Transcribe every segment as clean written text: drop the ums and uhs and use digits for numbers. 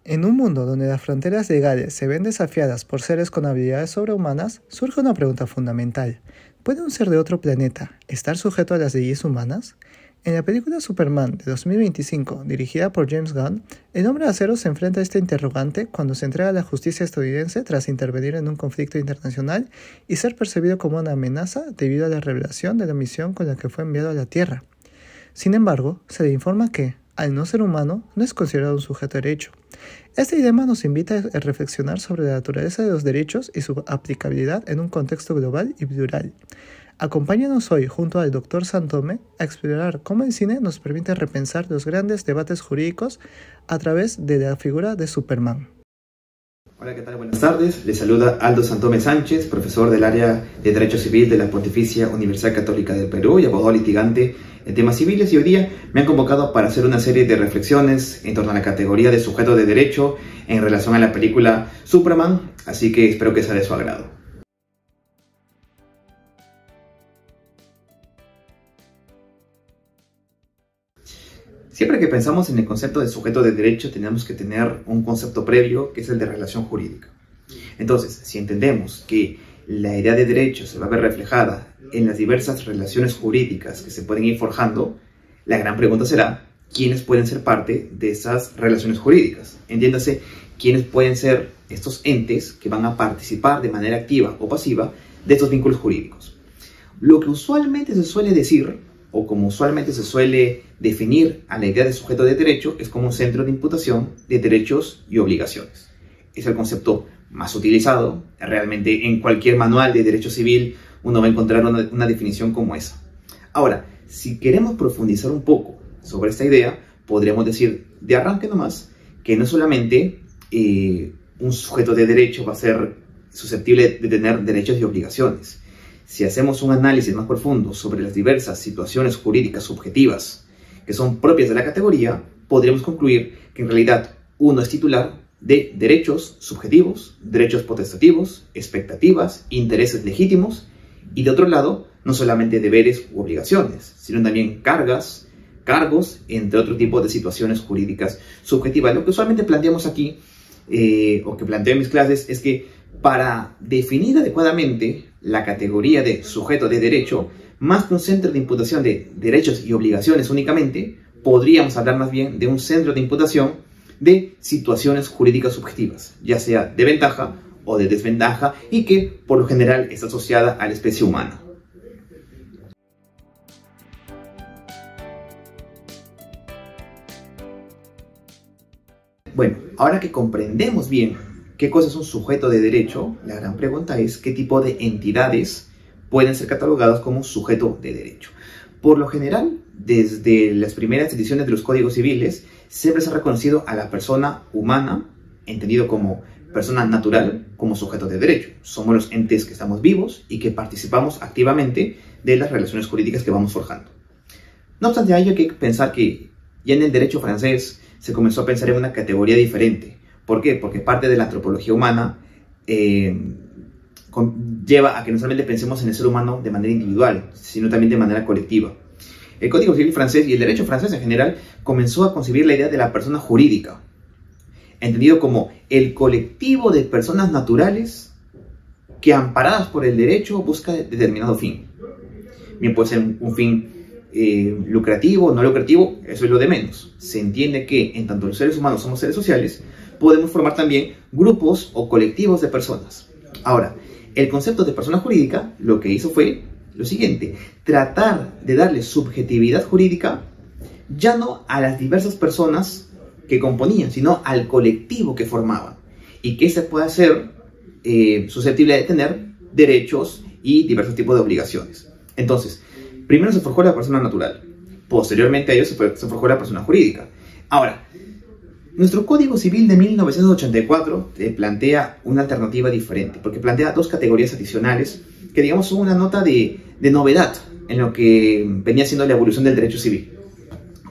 En un mundo donde las fronteras legales se ven desafiadas por seres con habilidades sobrehumanas, surge una pregunta fundamental. ¿Puede un ser de otro planeta estar sujeto a las leyes humanas? En la película Superman de 2025, dirigida por James Gunn, el Hombre de Acero se enfrenta a este interrogante cuando se entrega a la justicia estadounidense tras intervenir en un conflicto internacional y ser percibido como una amenaza debido a la revelación de la misión con la que fue enviado a la Tierra. Sin embargo, se le informa que, al no ser humano, no es considerado un sujeto de derecho. Este dilema nos invita a reflexionar sobre la naturaleza de los derechos y su aplicabilidad en un contexto global y plural. Acompáñanos hoy, junto al Dr. Santome, a explorar cómo el cine nos permite repensar los grandes debates jurídicos a través de la figura de Superman. Hola, ¿qué tal? Buenas tardes. Les saluda Aldo Santome Sánchez, profesor del área de Derecho Civil de la Pontificia Universidad Católica del Perú y abogado litigante en temas civiles, y hoy día me han convocado para hacer una serie de reflexiones en torno a la categoría de sujeto de derecho en relación a la película Superman, así que espero que sea de su agrado. Siempre que pensamos en el concepto de sujeto de derecho, tenemos que tener un concepto previo, que es el de relación jurídica. Entonces, si entendemos que la idea de derecho se va a ver reflejada en las diversas relaciones jurídicas que se pueden ir forjando, la gran pregunta será, ¿quiénes pueden ser parte de esas relaciones jurídicas? Entiéndase, ¿quiénes pueden ser estos entes que van a participar de manera activa o pasiva de estos vínculos jurídicos? Lo que usualmente se suele decir, o como usualmente se suele definir a la idea de sujeto de derecho, es como un centro de imputación de derechos y obligaciones. Es el concepto más utilizado. Realmente en cualquier manual de derecho civil uno va a encontrar una definición como esa. Ahora, si queremos profundizar un poco sobre esta idea, podríamos decir de arranque nomás que no solamente un sujeto de derecho va a ser susceptible de tener derechos y obligaciones. Si hacemos un análisis más profundo sobre las diversas situaciones jurídicas subjetivas que son propias de la categoría, podríamos concluir que en realidad uno es titular de derechos subjetivos, derechos potestativos, expectativas, intereses legítimos, y de otro lado, no solamente deberes u obligaciones, sino también cargas, cargos, entre otro tipo de situaciones jurídicas subjetivas. Lo que usualmente planteamos aquí, o que planteo en mis clases, es que para definir adecuadamente la categoría de sujeto de derecho, más que un centro de imputación de derechos y obligaciones únicamente, podríamos hablar más bien de un centro de imputación de situaciones jurídicas subjetivas, ya sea de ventaja o de desventaja, y que por lo general está asociada a la especie humana. Bueno, ahora que comprendemos bien qué cosa es un sujeto de derecho, la gran pregunta es qué tipo de entidades pueden ser catalogadas como sujeto de derecho. Por lo general, desde las primeras ediciones de los códigos civiles, siempre se ha reconocido a la persona humana, entendido como persona natural, como sujeto de derecho. Somos los entes que estamos vivos y que participamos activamente de las relaciones jurídicas que vamos forjando. No obstante ello, hay que pensar que ya en el derecho francés se comenzó a pensar en una categoría diferente. ¿Por qué? Porque parte de la antropología humana lleva a que no solamente pensemos en el ser humano de manera individual, sino también de manera colectiva. El Código Civil francés y el derecho francés en general comenzó a concebir la idea de la persona jurídica, entendido como el colectivo de personas naturales que, amparadas por el derecho, busca determinado fin. Bien, puede ser un fin lucrativo, no lucrativo, eso es lo de menos. Se entiende que, en tanto los seres humanos somos seres sociales, podemos formar también grupos o colectivos de personas. Ahora, el concepto de persona jurídica lo que hizo fue lo siguiente: tratar de darle subjetividad jurídica ya no a las diversas personas que componían, sino al colectivo que formaban, y que éste pueda ser susceptible de tener derechos y diversos tipos de obligaciones. Entonces, primero se forjó la persona natural, posteriormente a ello se forjó la persona jurídica. Ahora, nuestro Código Civil de 1984 plantea una alternativa diferente, porque plantea dos categorías adicionales que, digamos, son una nota de novedad en lo que venía siendo la evolución del derecho civil.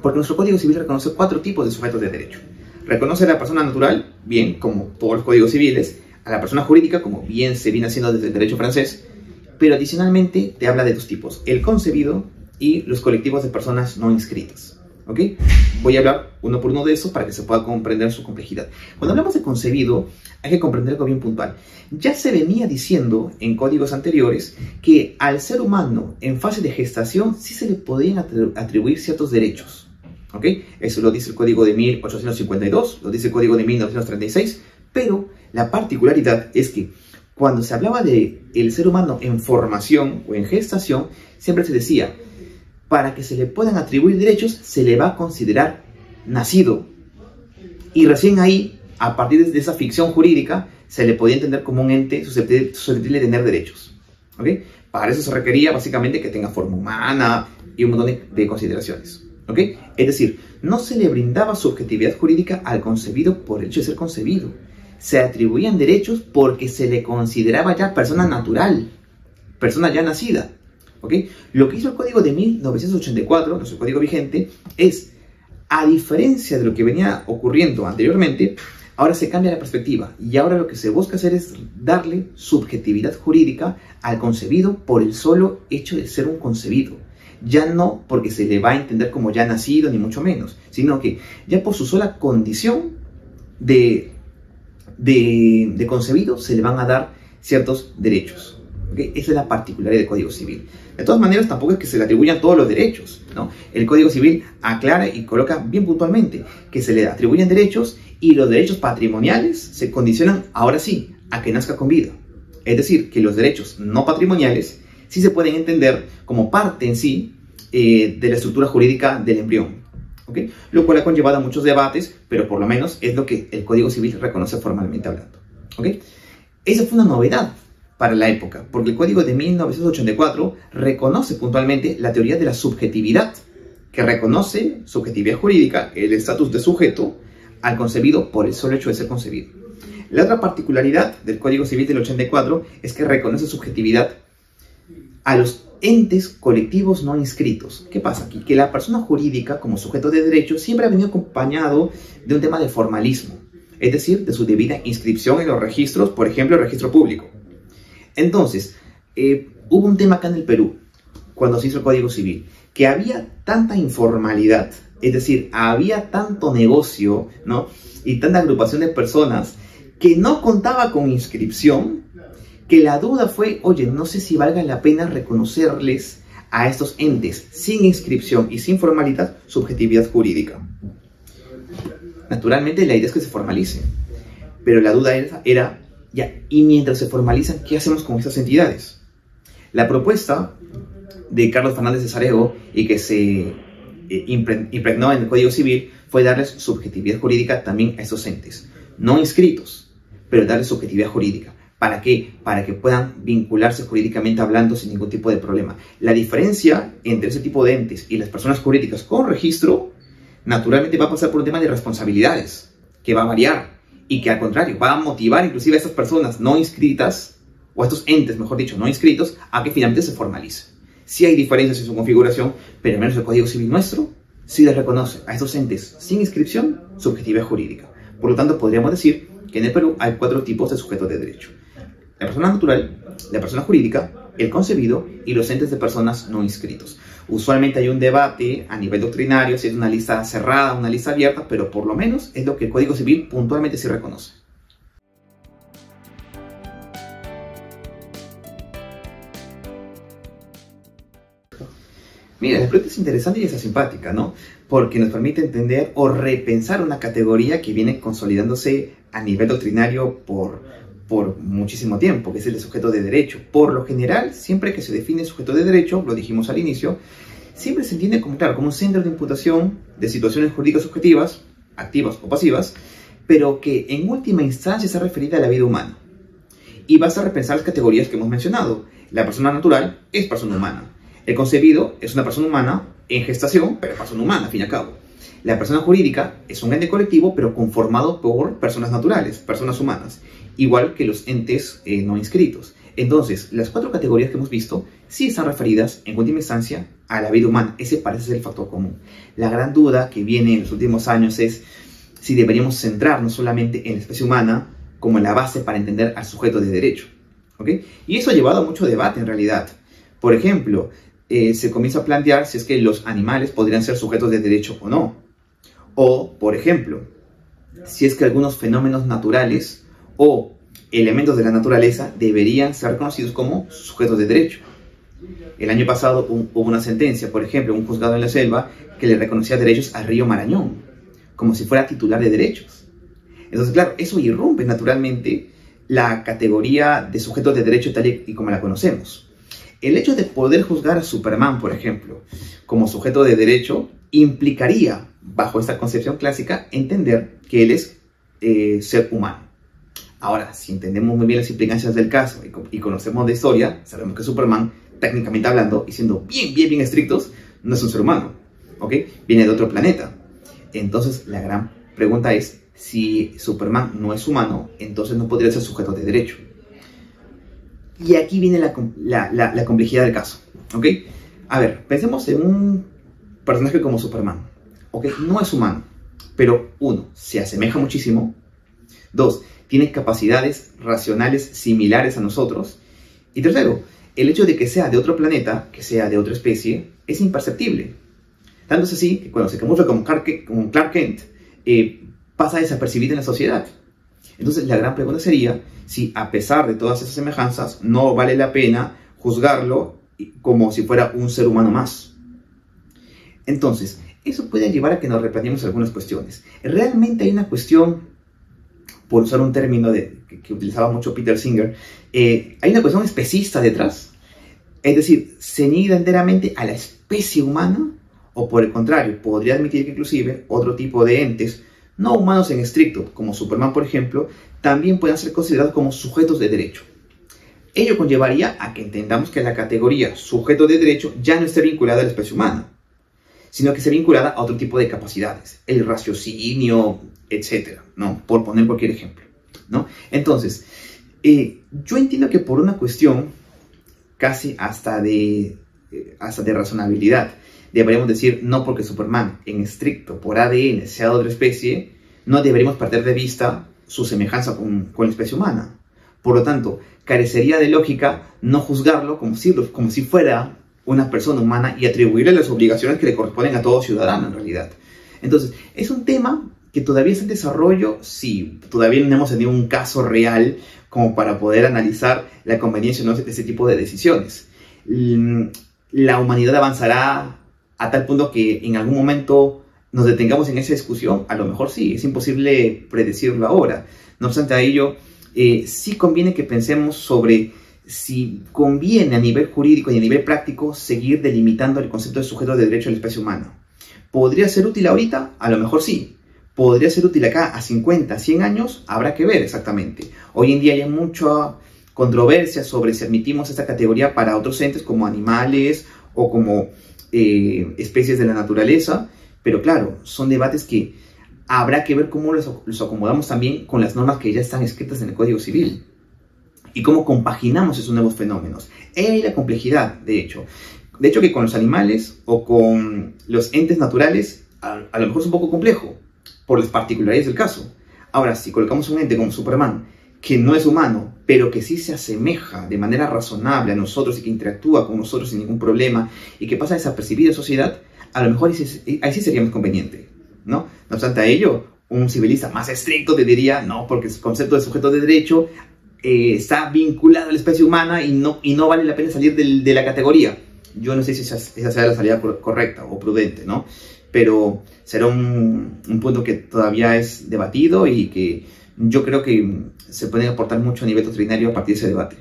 Porque nuestro Código Civil reconoce 4 tipos de sujetos de derecho. Reconoce a la persona natural, bien, como todos los códigos civiles, a la persona jurídica, como bien se viene haciendo desde el derecho francés, pero adicionalmente te habla de 2 tipos: el concebido y los colectivos de personas no inscritas. ¿Ok? Voy a hablar uno por uno de esos para que se pueda comprender su complejidad. Cuando hablamos de concebido, hay que comprender algo bien puntual. Ya se venía diciendo en códigos anteriores que al ser humano en fase de gestación sí se le podían atribuir ciertos derechos. ¿Ok? Eso lo dice el código de 1852, lo dice el código de 1936, pero la particularidad es que cuando se hablaba de el ser humano en formación o en gestación, siempre se decía, para que se le puedan atribuir derechos, se le va a considerar nacido. Y recién ahí, a partir de esa ficción jurídica, se le podía entender como un ente susceptible de tener derechos. ¿Ok? Para eso se requería básicamente que tenga forma humana y un montón de consideraciones. ¿Ok? Es decir, no se le brindaba subjetividad jurídica al concebido por el hecho de ser concebido. Se atribuían derechos porque se le consideraba ya persona natural, persona ya nacida. ¿Okay? Lo que hizo el código de 1984, nuestro código vigente, es, a diferencia de lo que venía ocurriendo anteriormente, ahora se cambia la perspectiva y ahora lo que se busca hacer es darle subjetividad jurídica al concebido por el solo hecho de ser un concebido. Ya no porque se le va a entender como ya nacido, ni mucho menos, sino que ya por su sola condición de concebido se le van a dar ciertos derechos. ¿Okay? Esa es la particularidad del Código Civil. De todas maneras, tampoco es que se le atribuyan todos los derechos, ¿no? El Código Civil aclara y coloca bien puntualmente que se le atribuyen derechos y los derechos patrimoniales se condicionan, ahora sí, a que nazca con vida. Es decir, que los derechos no patrimoniales sí se pueden entender como parte en sí de la estructura jurídica del embrión. ¿Okay? Lo cual ha conllevado a muchos debates, pero por lo menos es lo que el Código Civil reconoce formalmente hablando. ¿Okay? Esa fue una novedad para la época, porque el Código de 1984 reconoce puntualmente la teoría de la subjetividad, que reconoce subjetividad jurídica, el estatus de sujeto, al concebido por el solo hecho de ser concebido. La otra particularidad del Código Civil del 84 es que reconoce subjetividad a los entes colectivos no inscritos. ¿Qué pasa aquí? Que la persona jurídica, como sujeto de derecho, siempre ha venido acompañado de un tema de formalismo, es decir, de su debida inscripción en los registros, por ejemplo, el registro público. Entonces, hubo un tema acá en el Perú, cuando se hizo el Código Civil, que había tanta informalidad, es decir, había tanto negocio, ¿no? Y tanta agrupación de personas que no contaba con inscripción, que la duda fue, oye, no sé si valga la pena reconocerles a estos entes sin inscripción y sin formalidad subjetividad jurídica. Naturalmente la idea es que se formalice, pero la duda era ya, y mientras se formalizan, ¿qué hacemos con estas entidades? La propuesta de Carlos Fernández de Sarego y que se impregnó en el Código Civil fue darles subjetividad jurídica también a estos entes, no inscritos, pero darles subjetividad jurídica. ¿Para qué? Para que puedan vincularse jurídicamente hablando sin ningún tipo de problema. La diferencia entre ese tipo de entes y las personas jurídicas con registro, naturalmente va a pasar por un tema de responsabilidades, que va a variar. Y que al contrario, va a motivar inclusive a estas personas no inscritas, o a estos entes, mejor dicho, no inscritos, a que finalmente se formalice. Sí hay diferencias en su configuración, pero al menos el Código Civil nuestro sí les reconoce a estos entes sin inscripción subjetividad jurídica. Por lo tanto, podríamos decir que en el Perú hay 4 tipos de sujetos de derecho: la persona natural, la persona jurídica, el concebido y los entes de personas no inscritos. Usualmente hay un debate a nivel doctrinario si es una lista cerrada o una lista abierta, pero por lo menos es lo que el Código Civil puntualmente sí reconoce. Mira, la pregunta es interesante y es simpática, ¿no? Porque nos permite entender o repensar una categoría que viene consolidándose a nivel doctrinario por muchísimo tiempo, que es el de sujeto de derecho. Por lo general, siempre que se define sujeto de derecho, lo dijimos al inicio, siempre se entiende como, claro, como un centro de imputación de situaciones jurídicas subjetivas, activas o pasivas, pero que en última instancia se refiere a la vida humana. Y basta repensar las categorías que hemos mencionado. La persona natural es persona humana. El concebido es una persona humana en gestación, pero persona humana, al fin y al cabo. La persona jurídica es un ente colectivo, pero conformado por personas naturales, personas humanas, igual que los entes no inscritos. Entonces, las 4 categorías que hemos visto sí están referidas, en última instancia, a la vida humana. Ese parece ser el factor común. La gran duda que viene en los últimos años es si deberíamos centrarnos solamente en la especie humana como la base para entender al sujeto de derecho. ¿Okay? Y eso ha llevado a mucho debate, en realidad. Por ejemplo, se comienza a plantear si es que los animales podrían ser sujetos de derecho o no. O, por ejemplo, si es que algunos fenómenos naturales o elementos de la naturaleza deberían ser reconocidos como sujetos de derecho. El año pasado hubo una sentencia, por ejemplo, un juzgado en la selva que le reconocía derechos al río Marañón, como si fuera titular de derechos. Entonces, claro, eso irrumpe naturalmente la categoría de sujetos de derecho tal y como la conocemos. El hecho de poder juzgar a Superman, por ejemplo, como sujeto de derecho, implicaría, bajo esta concepción clásica, entender que él es ser humano. Ahora, si entendemos muy bien las implicancias del caso y conocemos de historia, sabemos que Superman, técnicamente hablando, y siendo bien estrictos, no es un ser humano, ¿ok? Viene de otro planeta. Entonces, la gran pregunta es, si Superman no es humano, entonces no podría ser sujeto de derecho. Y aquí viene la complejidad del caso, ¿ok? A ver, pensemos en un personaje como Superman, ¿ok? No es humano, pero uno, se asemeja muchísimo. Dos, tiene capacidades racionales similares a nosotros. Y tercero, el hecho de que sea de otro planeta, que sea de otra especie, es imperceptible. Tanto es así que cuando se camufla como Clark Kent, pasa desapercibido en la sociedad. Entonces la gran pregunta sería si a pesar de todas esas semejanzas no vale la pena juzgarlo como si fuera un ser humano más. Entonces, eso puede llevar a que nos replanteemos algunas cuestiones. Realmente hay una cuestión, por usar un término que utilizaba mucho Peter Singer, hay una cuestión especista detrás. Es decir, ¿ceñida enteramente a la especie humana? O por el contrario, podría admitir que inclusive otro tipo de entes no humanos en estricto, como Superman por ejemplo, también pueden ser considerados como sujetos de derecho. Ello conllevaría a que entendamos que la categoría sujeto de derecho ya no esté vinculada a la especie humana, sino que esté vinculada a otro tipo de capacidades, el raciocinio, etc., ¿no? Por poner cualquier ejemplo, ¿no? Entonces, yo entiendo que por una cuestión casi hasta de razonabilidad, deberíamos decir, no porque Superman, en estricto, por ADN, sea de otra especie, no deberíamos perder de vista su semejanza con la especie humana. Por lo tanto, carecería de lógica no juzgarlo como si fuera una persona humana y atribuirle las obligaciones que le corresponden a todo ciudadano, en realidad. Entonces, es un tema que todavía está en desarrollo, sí, todavía no hemos tenido un caso real como para poder analizar la conveniencia o no de ese tipo de decisiones. La humanidad avanzará a tal punto que en algún momento nos detengamos en esa discusión. A lo mejor sí, es imposible predecirlo ahora. No obstante a ello, sí conviene que pensemos sobre si conviene a nivel jurídico y a nivel práctico seguir delimitando el concepto de sujeto de derecho a la especie humana. ¿Podría ser útil ahorita? A lo mejor sí. ¿Podría ser útil acá a 50, 100 años? Habrá que ver exactamente. Hoy en día hay mucha controversia sobre si admitimos esta categoría para otros entes como animales o como especies de la naturaleza, pero claro, son debates que habrá que ver cómo los acomodamos también con las normas que ya están escritas en el Código Civil y cómo compaginamos esos nuevos fenómenos. Ahí la complejidad, de hecho que con los animales o con los entes naturales a lo mejor es un poco complejo por las particularidades del caso. Ahora, si colocamos un ente como Superman, que no es humano, pero que sí se asemeja de manera razonable a nosotros y que interactúa con nosotros sin ningún problema y que pasa desapercibido en sociedad, a lo mejor ahí sí sería más conveniente, ¿no? No obstante a ello, un civilista más estricto te diría, no, porque el concepto de sujeto de derecho está vinculado a la especie humana y no vale la pena salir de la categoría. Yo no sé si esa sea la salida correcta o prudente, ¿no? Pero será un punto que todavía es debatido y que yo creo que se puede aportar mucho a nivel doctrinario a partir de ese debate.